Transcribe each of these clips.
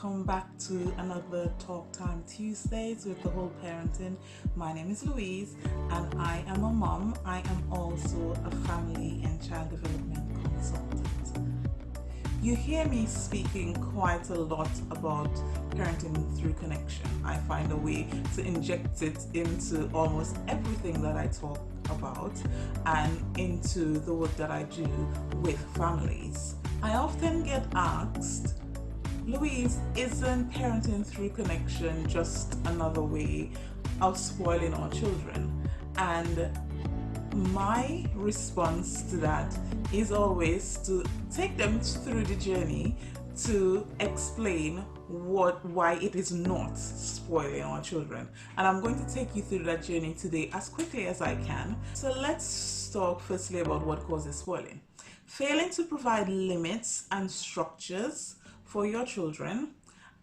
welcome back to another Talk Time Tuesdays with the whole parenting. My name is Louise and I am a mom. I am also a family and child development consultant. You hear me speaking quite a lot about parenting through connection. I find a way to inject it into almost everything that I talk about and into the work that I do with families. I often get asked, Louise, isn't parenting through connection just another way of spoiling our children? And my response to that is always to take them through the journey to explain why it is not spoiling our children. And I'm going to take you through that journey today as quickly as I can. So let's talk firstly about what causes spoiling. Failing to provide limits and structures for your children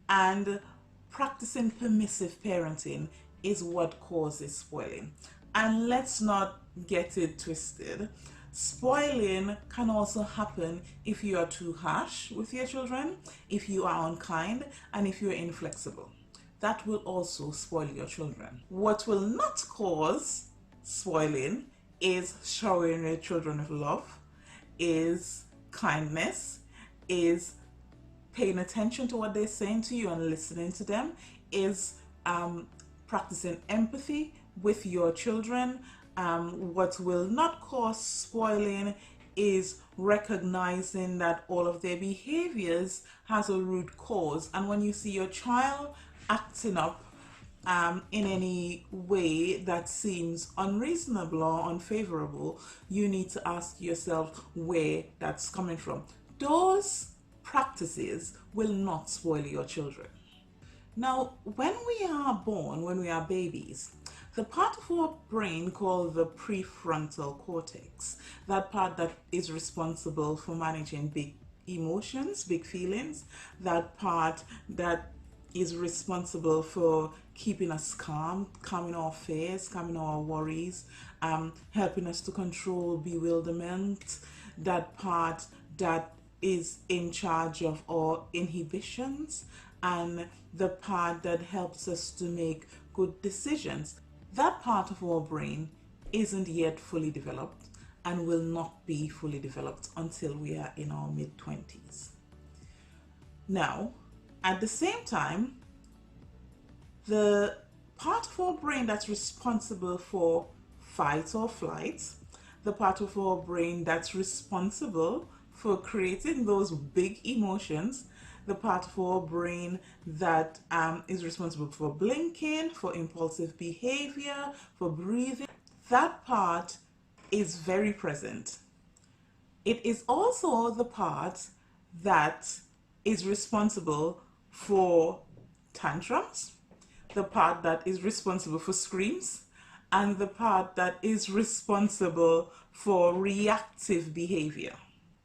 and practicing permissive parenting is what causes spoiling. And let's not get it twisted. Spoiling can also happen if you are too harsh with your children, if you are unkind, and if you are inflexible. That will also spoil your children. What will not cause spoiling is showering your children with love, is kindness, is paying attention to what they're saying to you and listening to them, is practicing empathy with your children. What will not cause spoiling is recognizing that all of their behaviors has a root cause. And when you see your child acting up in any way that seems unreasonable or unfavorable, you need to ask yourself where that's coming from. Those practices will not spoil your children. Now, when we are born, when we are babies, the part of our brain called the prefrontal cortex, that part that is responsible for managing big emotions, big feelings, that part that is responsible for keeping us calm, calming our fears, calming our worries, helping us to control bewilderment, that part that is in charge of our inhibitions, and the part that helps us to make good decisions. That part of our brain isn't yet fully developed and will not be fully developed until we are in our mid-20s. Now, at the same time, the part of our brain that's responsible for fight or flight, the part of our brain that's responsible for creating those big emotions, the part of our brain that is responsible for blinking, for impulsive behavior, for breathing, that part is very present. It is also the part that is responsible for tantrums, the part that is responsible for screams, and the part that is responsible for reactive behavior.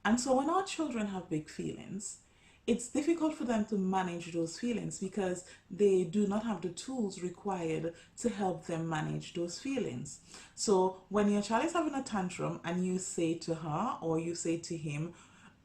And so when our children have big feelings, it's difficult for them to manage those feelings because they do not have the tools required to help them manage those feelings. So when your child is having a tantrum and you say to her or you say to him,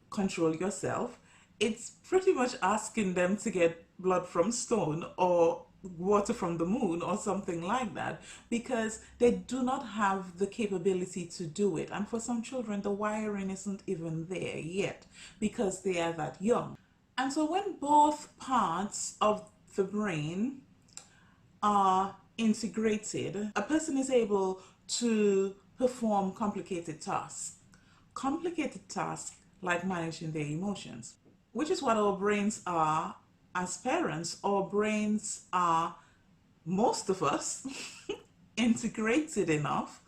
control yourself, it's pretty much asking them to get blood from stone or water from the moon or something like that, because they do not have the capability to do it. And for some children, the wiring isn't even there yet because they are that young. And so when both parts of the brain are integrated, a person is able to perform complicated tasks. Complicated tasks like managing their emotions, which is what our brains are as parents. Our brains are, most of us, integrated enough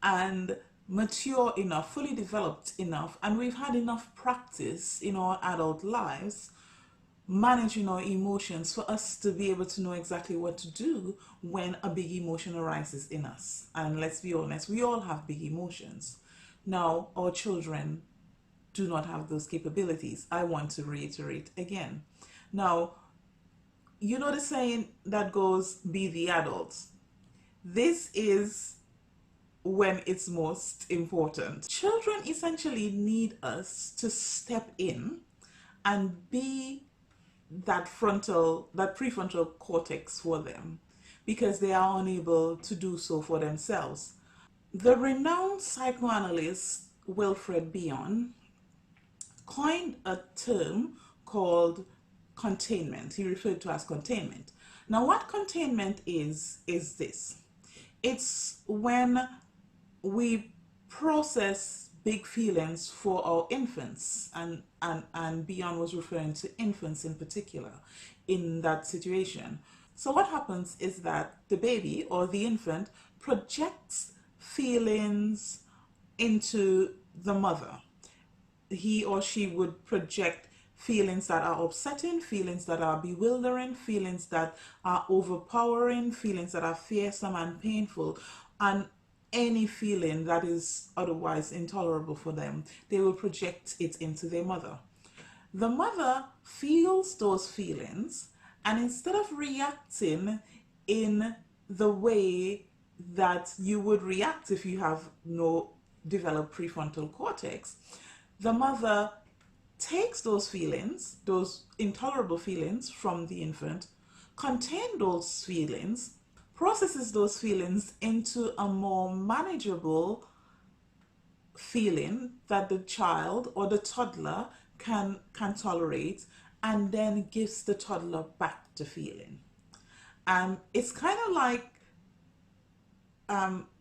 and mature enough, fully developed enough, and we've had enough practice in our adult lives managing our emotions for us to be able to know exactly what to do when a big emotion arises in us. And let's be honest, we all have big emotions. Now, our children do not have those capabilities. I want to reiterate again. Now, you know the saying that goes, be the adult. This is when it's most important. Children essentially need us to step in and be that prefrontal cortex for them because they are unable to do so for themselves. The renowned psychoanalyst Wilfred Bion coined a term called containment. He referred to as containment. Now, what containment is this. It's when we process big feelings for our infants, and Bion was referring to infants in particular in that situation. So what happens is that the baby or the infant projects feelings into the mother. He or she would project feelings that are upsetting, feelings that are bewildering, feelings that are overpowering, feelings that are fearsome and painful, and any feeling that is otherwise intolerable for them, they will project it into their mother. The mother feels those feelings, and instead of reacting in the way that you would react if you have no developed prefrontal cortex, the mother takes those feelings, those intolerable feelings from the infant, contain those feelings, processes those feelings into a more manageable feeling that the child or the toddler can tolerate, and then gives the toddler back to feeling. It's kind of like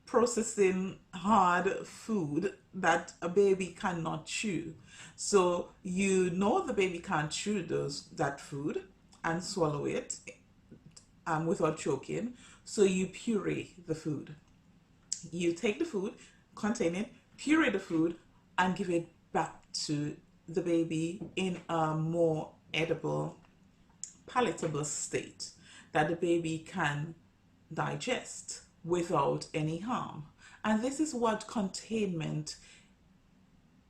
processing hard food that a baby cannot chew. So you know the baby can't chew that food and swallow it without choking. So you puree the food. You take the food, contain it, puree the food, and give it back to the baby in a more edible, palatable state that the baby can digest without any harm. And this is what containment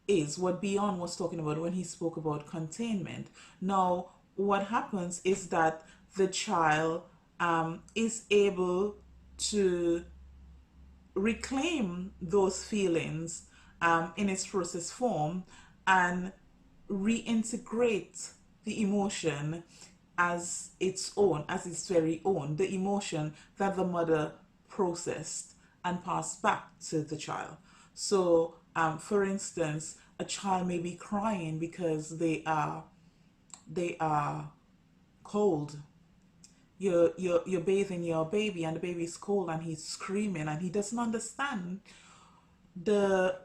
is, what Bion was talking about when he spoke about containment. Now, what happens is that the child is able to reclaim those feelings in its process form and reintegrate the emotion as its own, as its very own, the emotion that the mother processed and passed back to the child. So, for instance, a child may be crying because they are cold. You're bathing your baby, and the baby is cold, and he's screaming, and he doesn't understand the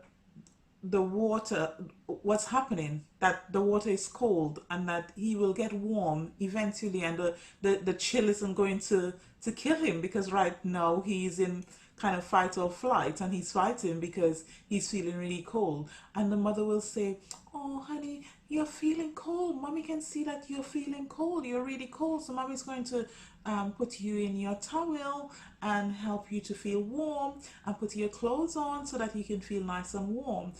the water, what's happening, that the water is cold and that he will get warm eventually, and the chill isn't going to kill him, because right now he's in kind of fight or flight, and he's fighting because he's feeling really cold. And the mother will say, oh honey, you're feeling cold, mommy can see that you're feeling cold, you're really cold, so mommy's going to put you in your towel and help you to feel warm, and put your clothes on so that you can feel nice and warm.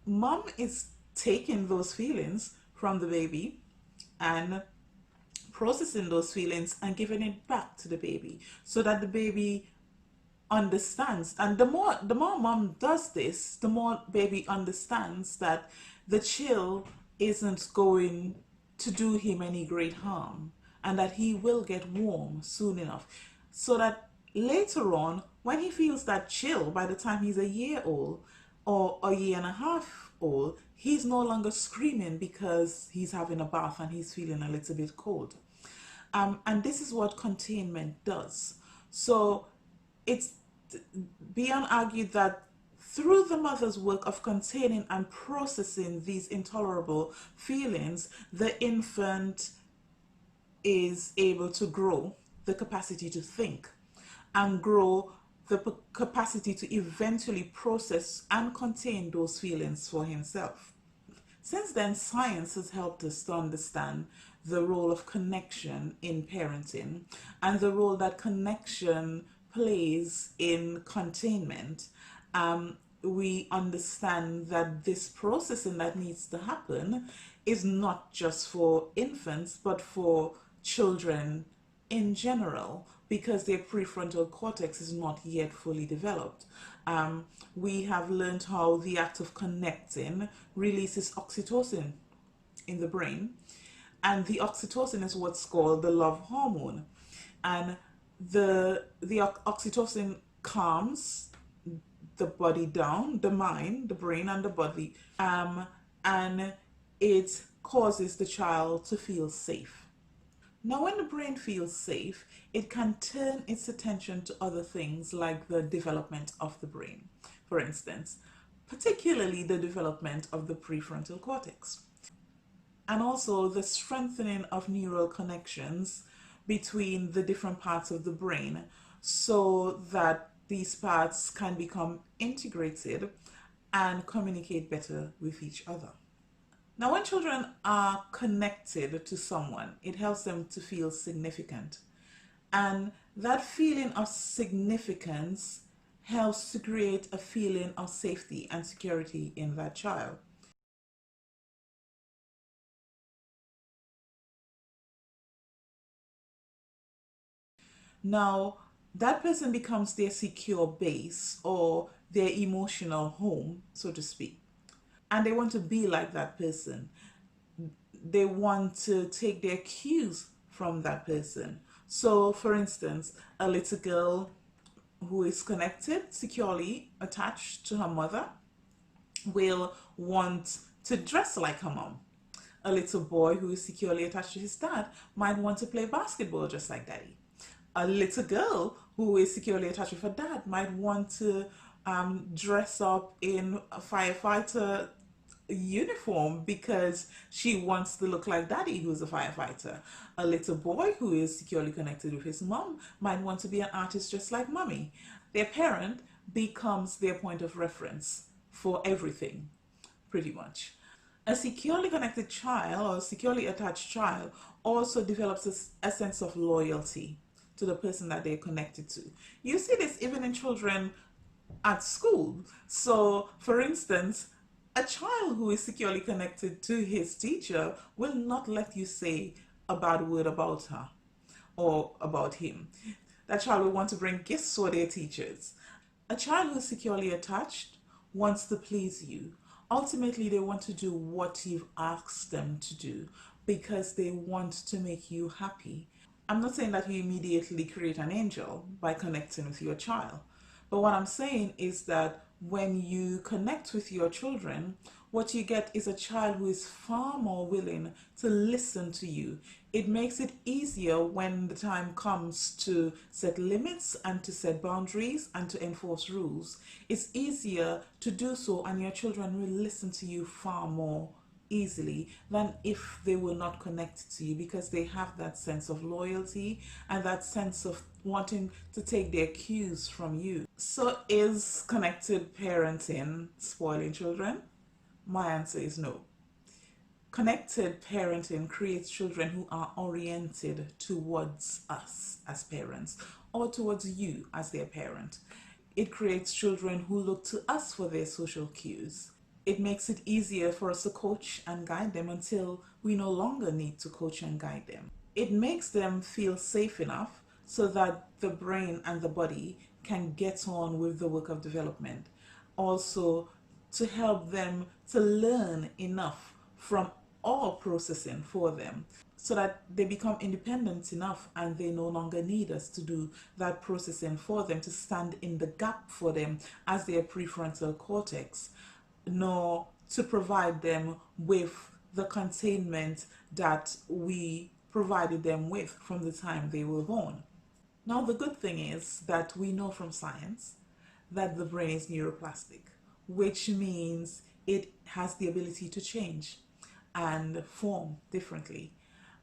Mom is taking those feelings from the baby and processing those feelings and giving it back to the baby, so that the baby understands. And the more mom does this, the more baby understands that the chill isn't going to do him any great harm, and that he will get warm soon enough, so that later on, when he feels that chill, by the time he's a year old or a year and a half old, he's no longer screaming because he's having a bath and he's feeling a little bit cold. And this is what containment does. So it's beyond argued that through the mother's work of containing and processing these intolerable feelings, the infant is able to grow the capacity to think, and grow the capacity to eventually process and contain those feelings for himself. Since then, science has helped us to understand the role of connection in parenting, and the role that connection plays in containment. We understand that this processing that needs to happen is not just for infants, but for children in general, because their prefrontal cortex is not yet fully developed. We have learned how the act of connecting releases oxytocin in the brain, And the oxytocin is what's called the love hormone. And the oxytocin calms the body down, the mind, the brain, and the body, and it causes the child to feel safe. Now, when the brain feels safe, it can turn its attention to other things like the development of the brain, for instance, particularly the development of the prefrontal cortex, and also the strengthening of neural connections between the different parts of the brain so that these parts can become integrated and communicate better with each other. Now, when children are connected to someone, it helps them to feel significant. And that feeling of significance helps to create a feeling of safety and security in that child. Now, that person becomes their secure base or their emotional home, so to speak. And they want to be like that person. They want to take their cues from that person. So, for instance, a little girl who is connected, securely attached to her mother, will want to dress like her mom. A little boy who is securely attached to his dad might want to play basketball just like daddy. A little girl who is securely attached with her dad might want to dress up in a firefighter uniform because she wants to look like daddy, who's a firefighter. A little boy who is securely connected with his mom might want to be an artist just like mommy. Their parent becomes their point of reference for everything, pretty much. A securely connected child or securely attached child also develops a sense of loyalty to the person that they're connected to. You see this even in children at school. So, for instance, a child who is securely connected to his teacher will not let you say a bad word about her or about him. That child will want to bring gifts for their teachers. A child who is securely attached wants to please you. Ultimately, they want to do what you've asked them to do because they want to make you happy. I'm not saying that you immediately create an angel by connecting with your child, but what I'm saying is that when you connect with your children, what you get is a child who is far more willing to listen to you. It makes it easier when the time comes to set limits and to set boundaries and to enforce rules. It's easier to do so, and your children will listen to you far more easily than if they were not connected to you, because they have that sense of loyalty and that sense of wanting to take their cues from you. So, is connected parenting spoiling children? My answer is no. Connected parenting creates children who are oriented towards us as parents or towards you as their parent. It creates children who look to us for their social cues. It makes it easier for us to coach and guide them until we no longer need to coach and guide them. It makes them feel safe enough so that the brain and the body can get on with the work of development. Also, to help them to learn enough from our processing for them so that they become independent enough and they no longer need us to do that processing for them, to stand in the gap for them as their prefrontal cortex, nor to provide them with the containment that we provided them with from the time they were born. Now, the good thing is that we know from science that the brain is neuroplastic, which means it has the ability to change and form differently.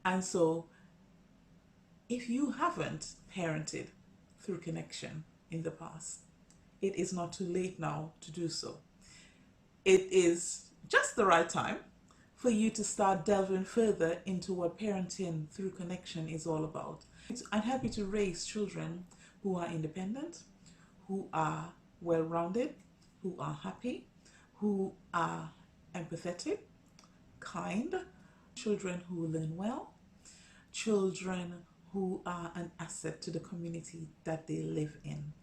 And so, if you haven't parented through connection in the past, it is not too late now to do so. It is just the right time for you to start delving further into what parenting through connection is all about. And help you to raise children who are independent, who are well rounded, who are happy, who are empathetic, kind, children who learn well, children who are an asset to the community that they live in.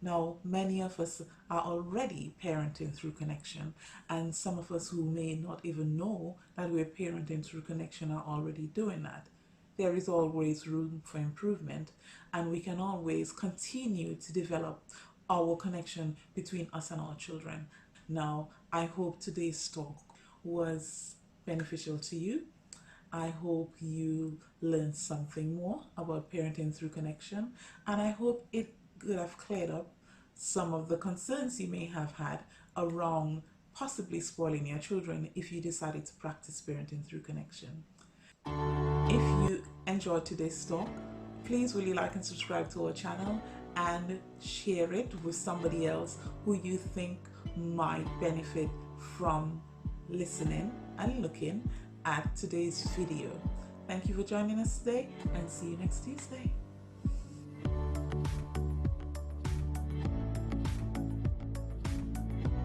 Now, many of us are already parenting through connection, and some of us who may not even know that we're parenting through connection are already doing that. There is always room for improvement, and we can always continue to develop our connection between us and our children. Now, I hope today's talk was beneficial to you. I hope you learned something more about parenting through connection, and I hope it could have cleared up some of the concerns you may have had around possibly spoiling your children if you decided to practice parenting through connection. If you enjoyed today's talk, please really like and subscribe to our channel and share it with somebody else who you think might benefit from listening and looking at today's video. Thank you for joining us today, and see you next Tuesday.